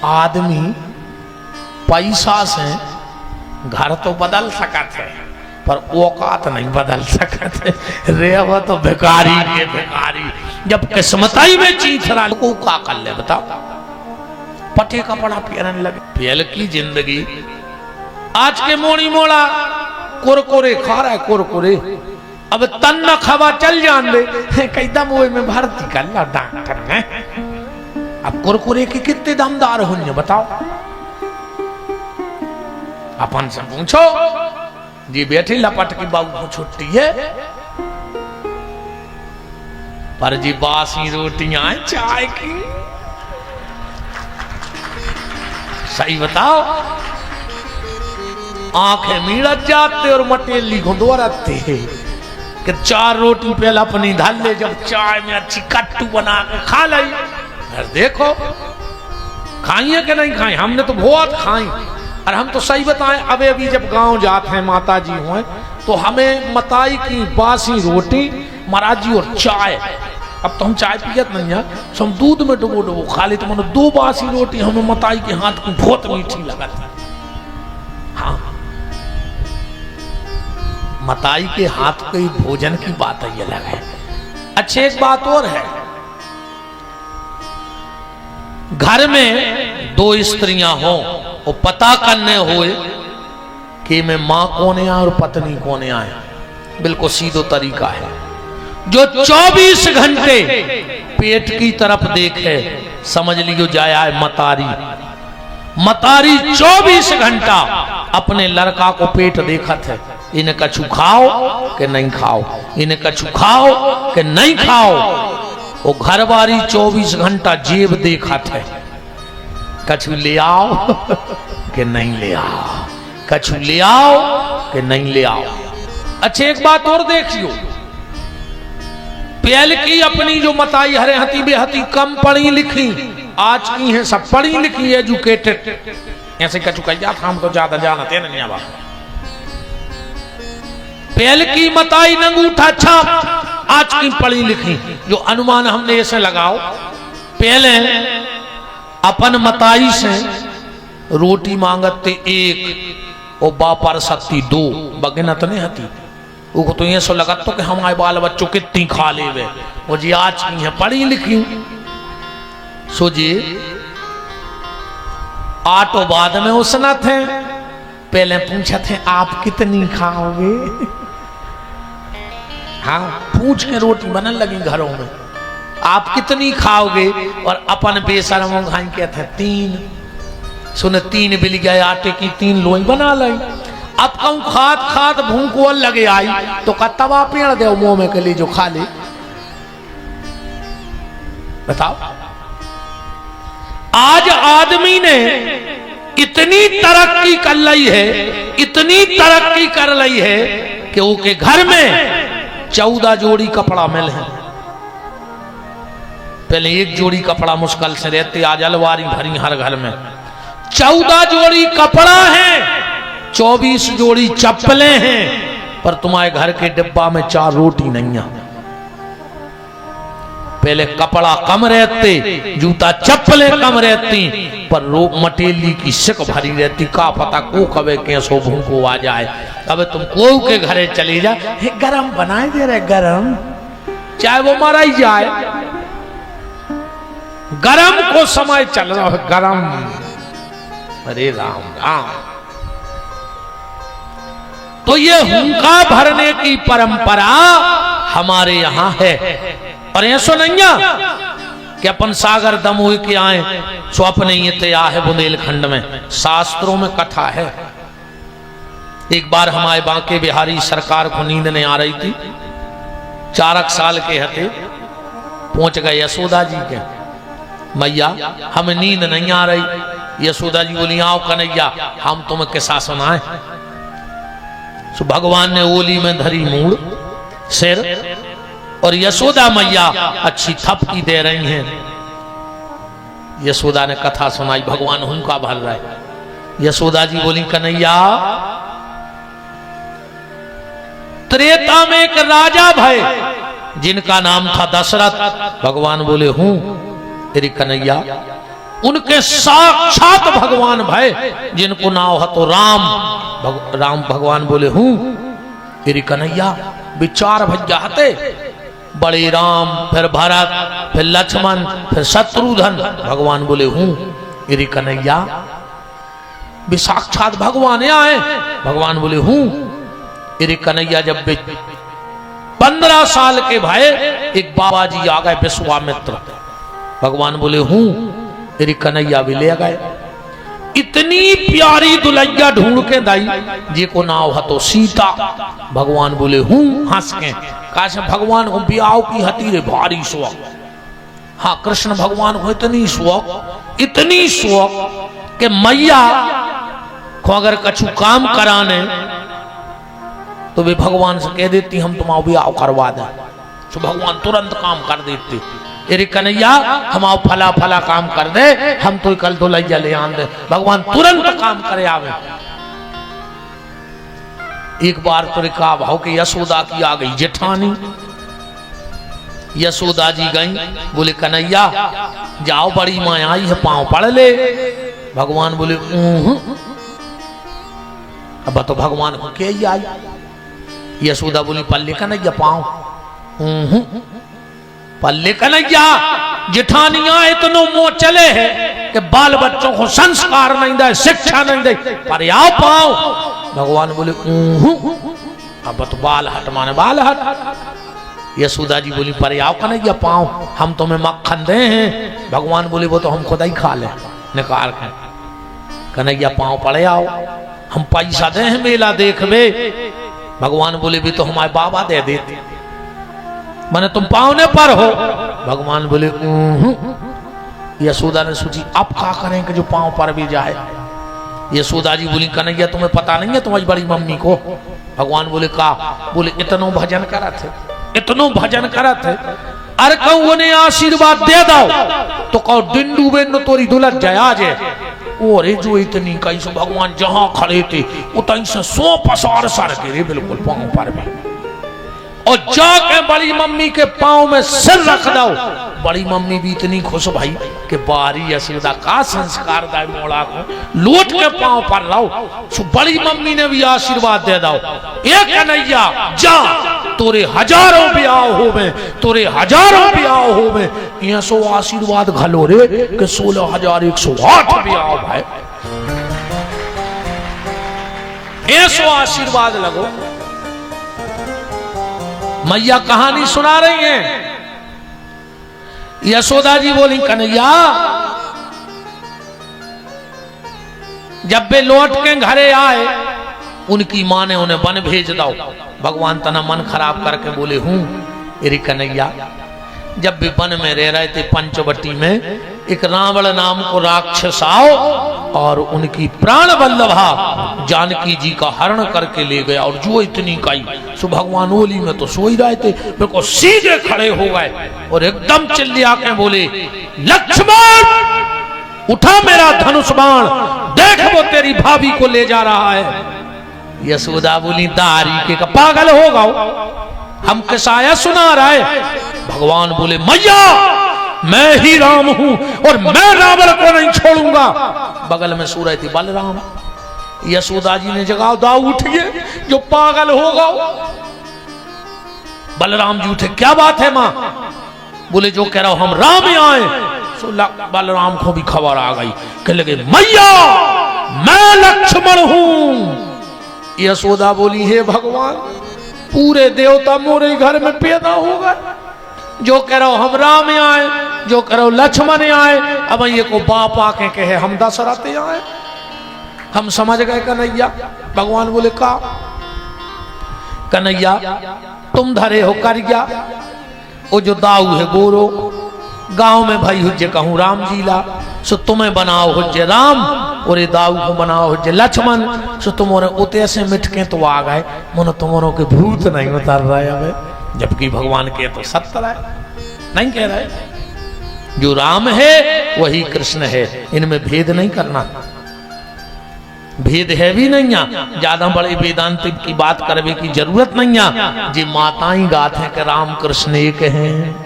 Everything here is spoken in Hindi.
आदमी पैसा से घर तो बदल सकत है पर औकात नहीं बदल सकते। रेवा तो भिखारी के भिखारी, जब किस्मताई में चीज रहा को का कर ले बताओ। पटे कपड़ा पहनने लगे, पहल की जिंदगी। आज के मोड़ी मोड़ा कुरकुरे खा रहा है, कुरकुरे अब तन न खावा चल जान दे कई दम वो में भर्ती कर ला डॉक्टर ने। अब कुरकुरे के कितने दमदार होंगे बताओ। अपन से पूछो जी बैठी लपट की बाबू को छुट्टी है पर जी बासी रोटियां चाय की, सही बताओ। आंखें मीड़त जाते और मटेली घुंदोरते कि 4 रोटी पहले अपनी धर ले, जब चाय में अच्छी कट्टू बना के खा ली। देखो खाइए कि नहीं खाई, हमने तो बहुत खाई। और हम तो सही बताएं अभी अभी जब गांव जाते हैं माता जी हुए तो हमें मताई की बासी रोटी महाराज जी और चाय। अब तो हम चाय पियत नहीं है, तो हम दूध में डुबो डुबो खा ले। तो मैंने 2 बासी रोटी हमें मताई के हाथ की बहुत मीठी लगती। हाँ, मताई के हाथ के भोजन की बात ही अलग है। अच्छा एक बात और है, घर में 2 स्त्रियां हो और पता करने होए कि मैं मां कौन आए और पत्नी कौन आए, बिल्कुल सीधो तरीका है। जो 24 घंटे पेट की तरफ देखे समझ लियो जाया है मतारी। मतारी 24 घंटा अपने लड़का को पेट देखत है, इन्हें कछु खाओ कि नहीं खाओ, इन्हें कछु खाओ कि नहीं खाओ। वो घरवारी 24 घंटा जेब देखत है, कछु ले आओ कि नहीं ले आओ, कछु ले आओ कि नहीं ले आओ। अच्छा एक बात और देखियो, पहल की अपनी जो मताई हरे हती बेहती कम पढ़ी लिखी, आज की है सब पढ़ी लिखी एजुकेटेड। ऐसे कछु कह जाता हम तो ज्यादा जानते नहीं। अब पहल की मताई नंगूठा छाप, आज की पढ़ी लिखी। जो अनुमान हमने ऐसे लगाओ, पहले अपन मताई से रोटी मांगते 1 और बापर सत्ती 2 बगना तो नहीं हती। वो तो ये सो लगा तो कि हमारे बाल बच्चों कितनी खा ले वे। वो जी आज की है पढ़ी लिखी। सो जी आटो बाद में उसना थे, पहले पूछा थे आप कितनी खाओगे। हाँ पूछ के रोटी बनने लगी घरों में, आप कितनी खाओगे। और अपन बेशरमों खाई के थे 3। सुने 3 बिल गए आटे की 3 लोई बना ली। अब कहूं खाद खाद भूख और लगे आई तो का तवा पेड़ दे मुंह में के लिए जो खा ले। बताओ आज आदमी ने इतनी तरक्की कर ली है, इतनी तरक्की कर ली है कि वो के घर में 14 जोड़ी कपड़ा मिल है। पहले 1 जोड़ी कपड़ा मुश्किल से रहते, आज अलवारी भरी हर घर में। 14 जोड़ी कपड़ा है, 24 जोड़ी चप्पलें हैं, पर तुम्हारे घर के डिब्बा में 4 रोटी नहीं है। पहले कपड़ा कम रहते, जूता चप्पलें कम रहती, पर मटेली की सिक भरी रहती। का पता को कबे कैसो भूखो आ जाए। अब तुम को के घरे चली जा, गरम बनाए दे रहे गरम, चाहे वो मारा ही जाए। गरम को समय चल रहा है गरम। अरे राम राम। तो ये हुंका भरने की परंपरा हमारे यहां है। और ऐसा नहीं है कि अपन सागर दमोह के आए सो अपने ये तैयार है। बुंदेलखंड में शास्त्रों में कथा है। एक बार हमारे बांके बिहारी सरकार को नींद नहीं आ रही थी, 4 साल के हते, पहुंच गए यशोदा जी के। मैया हमें नींद नहीं आ रही। यशोदा जी बोली आओ कन्हैया हम तुम्हें किस्सा सुनाए। सो भगवान ने ओली में धरी मूड़ सिर और यशोदा मैया अच्छी थपकी दे रही हैं। यशोदा ने कथा सुनाई, भगवान हुंका भर रहा है। यशोदा जी बोली कन्हैया त्रेता में एक राजा भय जिनका नाम था दशरथ। भगवान बोले हूं। तेरी कन्हैया उनके साक्षात भगवान भय, जिनको नाव है तो राम। राम भगवान बोले हूं तेरी कन्हैया। विचार भज्जाते बड़े राम, फिर भरत, फिर लक्ष्मण, फिर शत्रुघ्न। भगवान बोले हूं तेरी कन्हैया। भी साक्षात भगवान आए। भगवान बोले हूं तेरी कन्हैया। जब 15 साल के भाई एक बाबा जी आ गए विश्वामित्र। भगवान बोले हूं तेरी कन्हैया भी ले गए। इतनी प्यारी दुल्हैया ढूंढ के दाई जी को नाव है तो सीता। भगवान बोले हूं हंस के। काश भगवान को ब्याह की हती रे भारी शौक। हाँ, कृष्ण भगवान को इतनी शौक कि मैया को अगर कछु काम कराने तो वे भगवान से कह देती हम तुम्हारा ब्याह करवा दें, तो भगवान तुरंत काम कर देते। तेरी कन्हैया हम आओ फला फला काम कर दे, हम तो कल दुल्हैया ले आन दे। भगवान तुरंत काम करे आवे। एक बार तो कहा भाव के यशोदा की आ गई जेठानी। यशोदा जी गई, बोले कन्हैया जाओ बड़ी माँ आई है, पांव पड़ ले। भगवान बोले अब तो भगवान को क्या ही आई। यशोदा बोली पल्ले कन्हैया पांव। पल्ले कन्हैया जेठानियां इतनो मोह चले है कि बाल बच्चों को संस्कार नहीं दे, शिक्षा नहीं दे, पर आओ पाओ। भगवान बोले अब तो बाल हट माने बाल हट। यशोदा जी बोली पर आओ कन्हैया पाओ, हम तुम्हें मक्खन दे हैं। भगवान बोले वो तो हम खुद ही खा ले निकाल के। कन्हैया पाओ पड़े आओ, हम पैसा दे हैं मेला देखबे। भगवान बोले भी तो हमारे बाबा दे देते, माने तुम पावने पर हो। भगवान बोले यशोदा ने सोची अब क्या करें कि जो पांव पर भी जाए। यशोदा जी बोली कन्हैया तुम्हें पता नहीं है तुम्हारी बड़ी मम्मी को। भगवान बोले का? बोले इतनो भजन करा थे, इतनो भजन करा थे। अरे कहूँ उन्हें आशीर्वाद दे दो तो कहो डिंडू बेन तोरी दुल्हन जया जे। और जो इतनी कहीं से भगवान जहां खड़े थे उतनी से 100 पसार सर गिरे बिल्कुल पांव पर भी। और जाके बड़ी मम्मी के पांव में सिर रख दो। बड़ी मम्मी भी इतनी खुश भाई कि बारी यशोदा का संस्कार दाई मोड़ा को लौट के पांव पर लाओ। सो बड़ी मम्मी ने भी आशीर्वाद दे दो, एक कन्हैया जा तोरे हजारों ब्याह होवे, तोरे हजारों ब्याह होवे। यहाँ सो आशीर्वाद घलो रे कि 16,108 ब्याह भाई। ऐसो आशीर्वाद लगो। मैया कहानी सुना रही हैं। यशोदा जी बोली कन्हैया जब वे लौट के घरे आए उनकी माँ ने उन्हें वन भेज दो। भगवान तना मन खराब करके बोले हूं एरी कन्हैया। जब भी वन में रह रहे थे पंचवटी में, एक रावण नाम को राक्षस आओ और उनकी प्राण वल्लभा जानकी जी का हरण करके ले गया। और जो इतनी कई सो भगवान ओली में तो सो ही रहे थे, बिल्कुल सीधे खड़े हो गए और एकदम चिल्ला के बोले लक्ष्मण उठा मेरा धनुष बाण, देख वो तेरी भाभी को ले जा रहा है। यशोदा बोली दारी के पागल हो गए, हम किसाया सुना रहा है। भगवान बोले मैया मैं ही राम हूं और मैं रावण को नहीं छोड़ूंगा। बगल में सो रहे थे बलराम। यशोदा जी ने जगाओ दाऊ उठिए जो पागल हो गओ। बलराम जी उठे क्या बात है मां? बोले जो कह रहा हूं हम राम आए। सो बलराम को भी खबर आ गई, कह लगे मैया मैं लक्ष्मण हूं। यशोदा बोली हे भगवान पूरे देवता मोरे घर में पैदा हो गए। जो कह रहा हम राम आए, जो कह रहा लक्ष्मण आए, अब ये को बाप आके कहे हम दशरथ आए। हम समझ गए कन्हैया। भगवान बोले का कन्हैया तुम धरे हो करिया, वो जो दाऊ है गोरो गांव में भाई हुज्जे कहूं राम जीला, सो तुम्हें बनाओ हुज्जे राम और ये दाऊ को बनाओ हुज्जे लक्ष्मण। सो तुम्हारे उते से मिटके तो आ गए, मनो तुम्हारों के भूत नहीं उतर रहे हमें। जबकि भगवान के तो सत्य है, नहीं कह रहे जो राम है वही कृष्ण है, इनमें भेद नहीं करना। भेद है भी नहीं है, ज्यादा बड़े वेदांत की बात करने की जरूरत नहीं है। जी माताएं गाते हैं कि राम कृष्ण एक हैं।